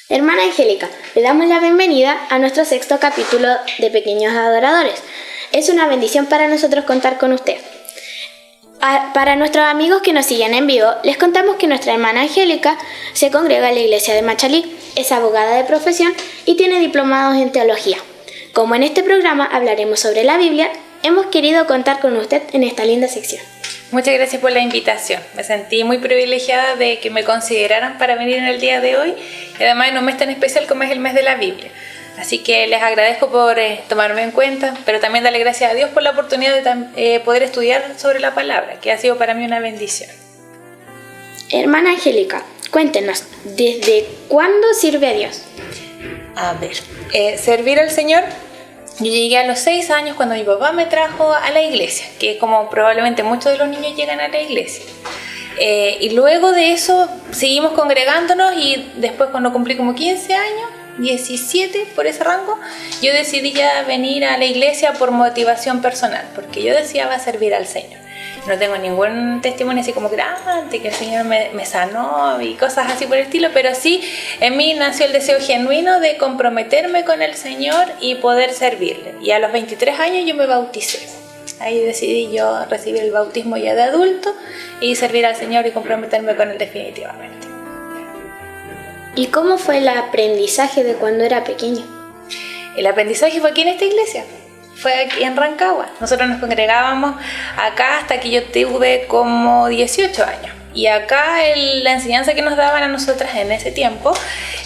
Hermana Angélica, le damos la bienvenida a nuestro 6º capítulo de Pequeños Adoradores. Es una bendición para nosotros contar con usted. Para nuestros amigos que nos siguen en vivo, les contamos que nuestra hermana Angélica se congrega en la iglesia de Machalí, es abogada de profesión y tiene diplomados en teología. Como en este programa hablaremos sobre la Biblia, hemos querido contar con usted en esta linda sección. Muchas gracias por la invitación. Me sentí muy privilegiada de que me consideraran para venir en el día de hoy y además en un mes tan especial como es el mes de la Biblia. Así que les agradezco por tomarme en cuenta, pero también darle gracias a Dios por la oportunidad de poder estudiar sobre la palabra, que ha sido para mí una bendición. Hermana Angélica, cuéntenos, ¿desde cuándo sirve a Dios? A ver, servir al Señor. Yo llegué a los 6 años cuando mi papá me trajo a la iglesia, que es como probablemente muchos de los niños llegan a la iglesia. Y luego de eso seguimos congregándonos y después cuando cumplí como 15 años, 17 por ese rango, yo decidí ya venir a la iglesia por motivación personal, porque yo deseaba servir al Señor. No tengo ningún testimonio así como grande, que el Señor me sanó y cosas así por el estilo, pero sí en mí nació el deseo genuino de comprometerme con el Señor y poder servirle. Y a los 23 años yo me bauticé. Ahí decidí yo recibir el bautismo ya de adulto y servir al Señor y comprometerme con Él definitivamente. ¿Y cómo fue el aprendizaje de cuando era pequeño? El aprendizaje fue aquí en esta iglesia. Fue aquí en Rancagua. Nosotros nos congregábamos acá hasta que yo tuve como 18 años. Y acá la enseñanza que nos daban a nosotras en ese tiempo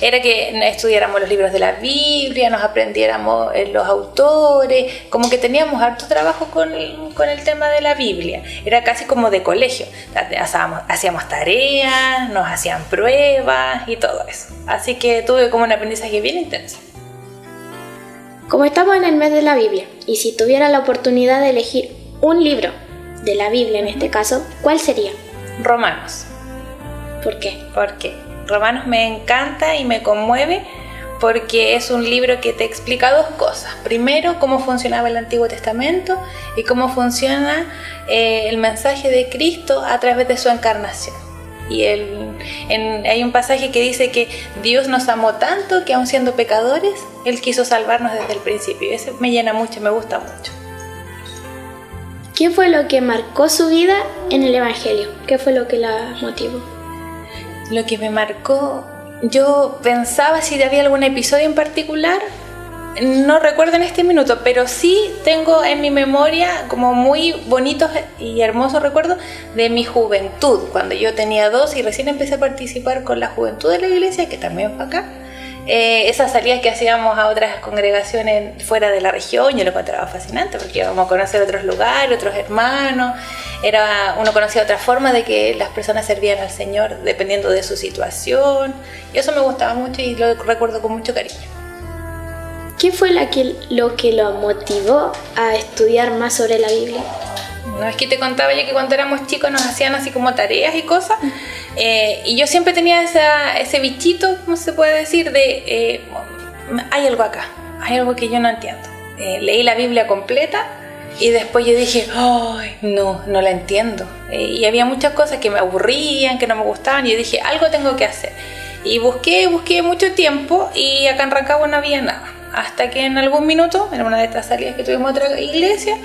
era que estudiáramos los libros de la Biblia, nos aprendiéramos los autores, como que teníamos harto trabajo con el tema de la Biblia. Era casi como de colegio. Hacíamos tareas, nos hacían pruebas y todo eso. Así que tuve como un aprendizaje bien intenso. Como estamos en el mes de la Biblia, y si tuviera la oportunidad de elegir un libro de la Biblia en este caso, ¿cuál sería? Romanos. ¿Por qué? Porque Romanos me encanta y me conmueve porque es un libro que te explica dos cosas. Primero, cómo funcionaba el Antiguo Testamento y cómo funciona el mensaje de Cristo a través de su encarnación. Y hay un pasaje que dice que Dios nos amó tanto que aun siendo pecadores, Él quiso salvarnos desde el principio. Y eso me llena mucho, me gusta mucho. ¿Qué fue lo que marcó su vida en el Evangelio? ¿Qué fue lo que la motivó? Lo que me marcó, yo pensaba si había algún episodio en particular. No recuerdo en este minuto, pero sí tengo en mi memoria como muy bonitos y hermosos recuerdos de mi juventud, cuando yo tenía 12 y recién empecé a participar con la juventud de la iglesia, que también fue acá. Esas salidas que hacíamos a otras congregaciones fuera de la región, yo lo encontraba fascinante porque íbamos a conocer otros lugares, otros hermanos. Uno conocía otra forma de que las personas servían al Señor dependiendo de su situación, y eso me gustaba mucho y lo recuerdo con mucho cariño. ¿Qué fue lo que lo motivó a estudiar más sobre la Biblia? No, es que te contaba yo que cuando éramos chicos nos hacían así como tareas y cosas, y yo siempre tenía ese bichito, ¿cómo se puede decir? Hay algo acá, hay algo que yo no entiendo. Leí la Biblia completa y después yo dije, ¡ay, no la entiendo! Y había muchas cosas que me aburrían, que no me gustaban, y yo dije, algo tengo que hacer. Y busqué mucho tiempo y acá en Rancagua no había nada. Hasta que en algún minuto, en una de estas salidas que tuvimos a otra iglesia,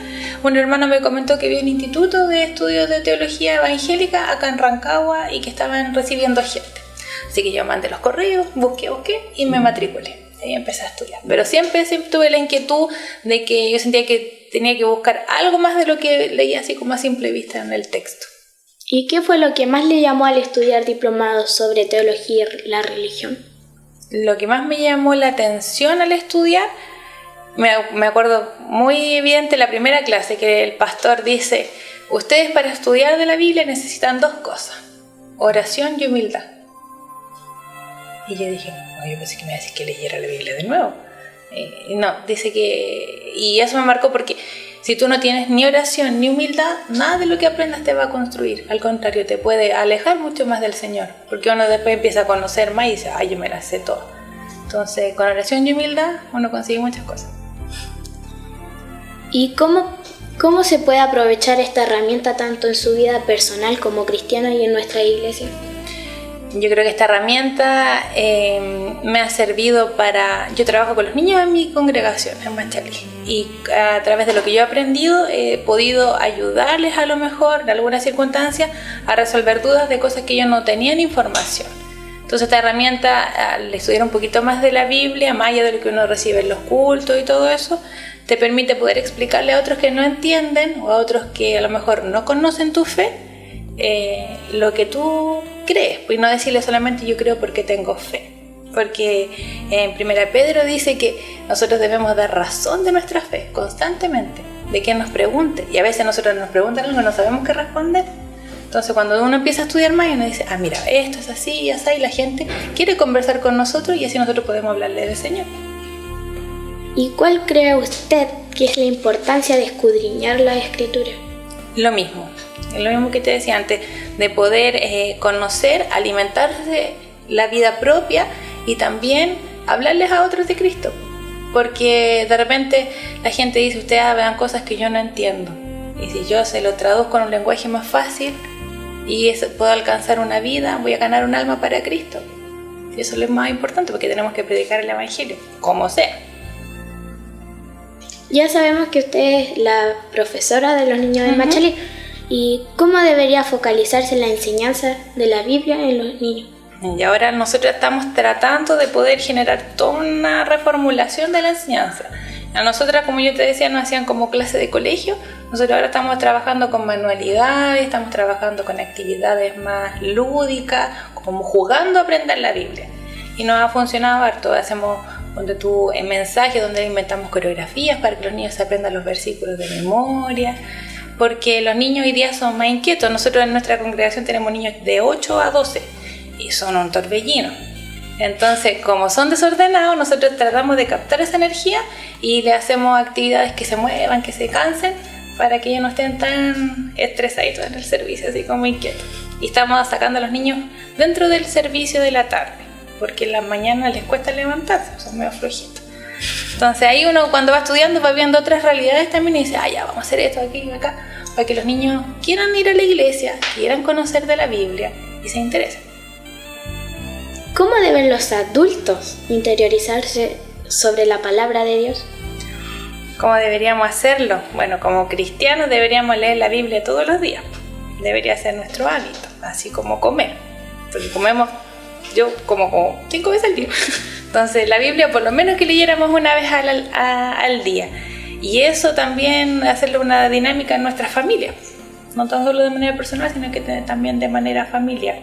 un hermano me comentó que había un instituto de estudios de teología evangélica acá en Rancagua y que estaban recibiendo gente. Así que yo mandé los correos, busqué y me matriculé. Y empecé a estudiar. Pero siempre tuve la inquietud de que yo sentía que tenía que buscar algo más de lo que leía así como a simple vista en el texto. ¿Y qué fue lo que más le llamó al estudiar diplomados sobre teología y la religión? Lo que más me llamó la atención al estudiar, me acuerdo muy evidente la primera clase que el pastor dice, ustedes para estudiar de la Biblia necesitan 2 cosas, oración y humildad. Y yo dije, no, yo pensé que me iba a decir que leyera la Biblia de nuevo. No, dice que... Y eso me marcó porque si tú no tienes ni oración ni humildad, nada de lo que aprendas te va a construir. Al contrario, te puede alejar mucho más del Señor. Porque uno después empieza a conocer más y dice, ay, yo me la sé todo. Entonces, con oración y humildad, uno consigue muchas cosas. ¿Y cómo se puede aprovechar esta herramienta tanto en su vida personal como cristiana y en nuestra iglesia? Yo creo que esta herramienta me ha servido yo trabajo con los niños en mi congregación, en Machalí, y a través de lo que yo he aprendido he podido ayudarles a lo mejor en algunas circunstancias a resolver dudas de cosas que ellos no tenían información. Entonces esta herramienta, al estudiar un poquito más de la Biblia, más allá de lo que uno recibe en los cultos y todo eso, te permite poder explicarle a otros que no entienden o a otros que a lo mejor no conocen tu fe, lo que tú crees, y no decirle solamente yo creo porque tengo fe, porque en 1 Pedro dice que nosotros debemos dar razón de nuestra fe constantemente, de quien nos pregunte, y a veces nosotros nos preguntan algo y no sabemos qué responder. Entonces cuando uno empieza a estudiar más y uno dice, mira, esto es así y así, y la gente quiere conversar con nosotros y así nosotros podemos hablarle del Señor. ¿Y cuál cree usted que es la importancia de escudriñar la Escritura? Lo mismo que te decía antes, de poder conocer, alimentarse la vida propia y también hablarles a otros de Cristo. Porque de repente la gente dice, ustedes vean cosas que yo no entiendo. Y si yo se lo traduzco en un lenguaje más fácil y puedo alcanzar una vida, voy a ganar un alma para Cristo. Y eso es lo más importante, porque tenemos que predicar el Evangelio, como sea. Ya sabemos que usted es la profesora de los niños de Machalí. ¿Y cómo debería focalizarse la enseñanza de la Biblia en los niños? Y ahora nosotros estamos tratando de poder generar toda una reformulación de la enseñanza. A nosotras, como yo te decía, nos hacían como clase de colegio. Nosotros ahora estamos trabajando con manualidades, estamos trabajando con actividades más lúdicas, como jugando a aprender la Biblia. Y nos ha funcionado harto. Hacemos mensajes donde inventamos coreografías para que los niños se aprendan los versículos de memoria. Porque los niños hoy día son más inquietos. Nosotros en nuestra congregación tenemos niños de 8 a 12 y son un torbellino. Entonces, como son desordenados, nosotros tratamos de captar esa energía y le hacemos actividades que se muevan, que se cansen, para que ellos no estén tan estresaditos en el servicio, así como inquietos. Y estamos sacando a los niños dentro del servicio de la tarde, porque en las mañanas les cuesta levantarse, son medio flojitos. Entonces ahí uno cuando va estudiando va viendo otras realidades también y dice, ya, vamos a hacer esto aquí y acá, para que los niños quieran ir a la iglesia, quieran conocer de la Biblia y se interesen. ¿Cómo deben los adultos interiorizarse sobre la palabra de Dios? ¿Cómo deberíamos hacerlo? Bueno, como cristianos deberíamos leer la Biblia todos los días. Debería ser nuestro hábito, así como comer. Porque yo como 5 veces al día. Entonces la Biblia por lo menos que leyéramos una vez al día. Y eso también hacerlo una dinámica en nuestra familia. No tan solo de manera personal, sino que también de manera familiar.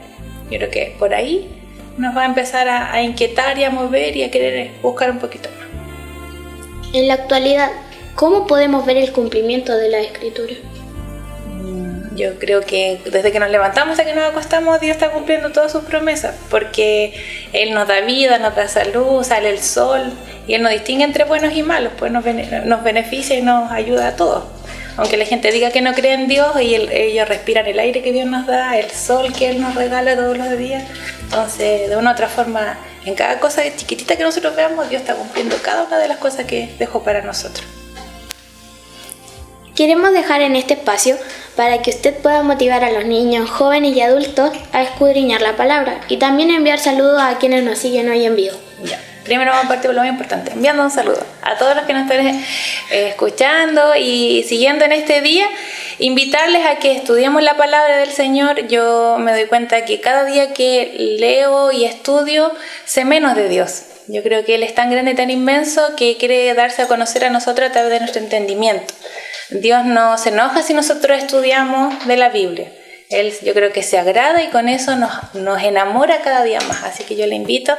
Yo creo que por ahí nos va a empezar a inquietar y a mover y a querer buscar un poquito más. En la actualidad, ¿cómo podemos ver el cumplimiento de la Escritura? Yo creo que desde que nos levantamos hasta que nos acostamos, Dios está cumpliendo todas sus promesas, porque Él nos da vida, nos da salud, sale el sol, y Él nos distingue entre buenos y malos, pues nos beneficia y nos ayuda a todos. Aunque la gente diga que no cree en Dios, y ellos respiran el aire que Dios nos da, el sol que Él nos regala todos los días. Entonces, de una u otra forma, en cada cosa chiquitita que nosotros veamos, Dios está cumpliendo cada una de las cosas que dejó para nosotros. Queremos dejar en este espacio para que usted pueda motivar a los niños, jóvenes y adultos a escudriñar la palabra y también enviar saludos a quienes nos siguen hoy en vivo. Ya. Primero vamos a partir por lo más importante, enviando un saludo a todos los que nos estén escuchando y siguiendo en este día, invitarles a que estudiemos la palabra del Señor. Yo me doy cuenta que cada día que leo y estudio, sé menos de Dios. Yo creo que Él es tan grande y tan inmenso que quiere darse a conocer a nosotros a través de nuestro entendimiento. Dios no se enoja si nosotros estudiamos de la Biblia. Él, yo creo que se agrada y con eso nos enamora cada día más. Así que yo le invito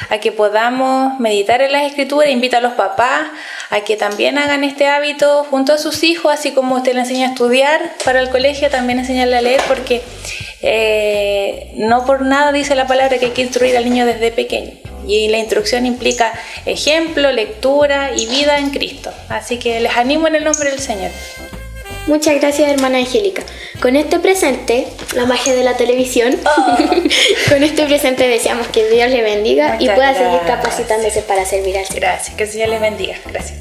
a que podamos meditar en las Escrituras. Invito a los papás a que también hagan este hábito junto a sus hijos, así como usted le enseña a estudiar para el colegio, también enseñarle a leer, porque no por nada dice la palabra que hay que instruir al niño desde pequeño. Y la instrucción implica ejemplo, lectura y vida en Cristo. Así que les animo en el nombre del Señor. Muchas gracias, hermana Angélica. Con este presente, la magia de la televisión, con este presente deseamos que Dios le bendiga y pueda seguir capacitándose para servir al Señor. Gracias, que el Señor les bendiga. Gracias.